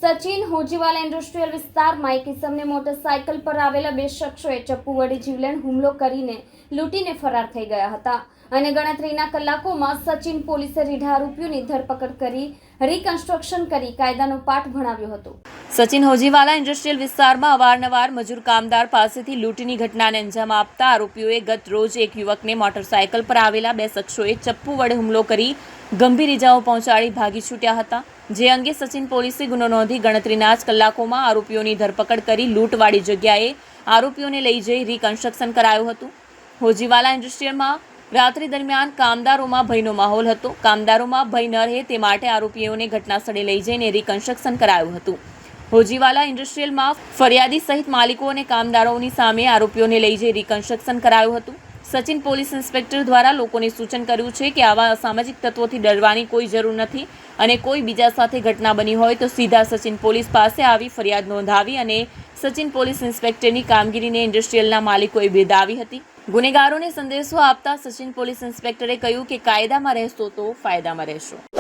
Sachin Hojiwala industrial વિસ્તારમાં એક ઇસમને motorcycle પર આવેલા બે શખ્સોએ ચપ્પુ વડે જીવલેણ હુમલો કરીને લૂંટીને ફરાર થઈ ગયા હતા અને ગણતરીના કલાકોમાં સચિન પોલીસે રીઢા આરોપીઓની ધરપકડ કરી રિકન્સ્ટ્રક્શન કરી કાયદાનો પાઠ ભણાવ્યો હતો। સચિન હોજીવાલા ઇન્ડસ્ટ્રીયલ વિસ્તારમાં અવારનવાર મજૂર કામદાર પાસેથી લૂંટની ઘટનાને અંજામ આપતા આરોપીઓએ ગત રોજ એક યુવકને મોટરસાયકલ પર આવેલા બે શખ્સોએ ચપ્પુ વડે હુમલો કરી ગંભીર ઇજાઓ પહોંચાડી ભાગી છૂટ્યા હતા, જે અંગે સચિન પોલીસે ગુનો નોંધી ગણતરીના જ કલાકોમાં આરોપીઓની ધરપકડ કરી લૂંટવાળી જગ્યાએ આરોપીઓને લઈ જઈ રિકન્સ્ટ્રક્શન કરાયું હતું। હોજીવાલા ઇન્ડસ્ટ્રીયલમાં રાત્રિ દરમિયાન કામદારોમાં ભયનો માહોલ હતો। કામદારોમાં ભય ન રહે તે માટે આરોપીઓને ઘટનાસ્થળે લઈ જઈને રિકન્સ્ટ્રક્શન કરાયું હતું। હોજીવાલા ઇન્ડસ્ટ્રીયલમાં ફરિયાદી સહિત માલિકો અને કામદારોની સામે આરોપીઓને લઈ જઈ રિકન્સ્ટ્રક્શન કરાયું હતું। સચિન પોલીસ ઇન્સ્પેક્ટર દ્વારા લોકોને સૂચન કર્યું છે કે આવા અસામાજિક તત્વોથી ડરવાની કોઈ જરૂર નથી અને કોઈ બીજા સાથે ઘટના બની હોય તો સીધા સચિન પોલીસ પાસે આવી ફરિયાદ નોંધાવી અને સચિન પોલીસ ઇન્સ્પેક્ટરની કામગીરીને ઇન્ડસ્ટ્રીયલના માલિકોએ બિરદાવી હતી। ગુનેગારોને સંદેશો આપતા સચિન પોલીસ ઇન્સ્પેક્ટરે કહ્યું કે કાયદામાં રહેશો તો ફાયદામાં રહેશો।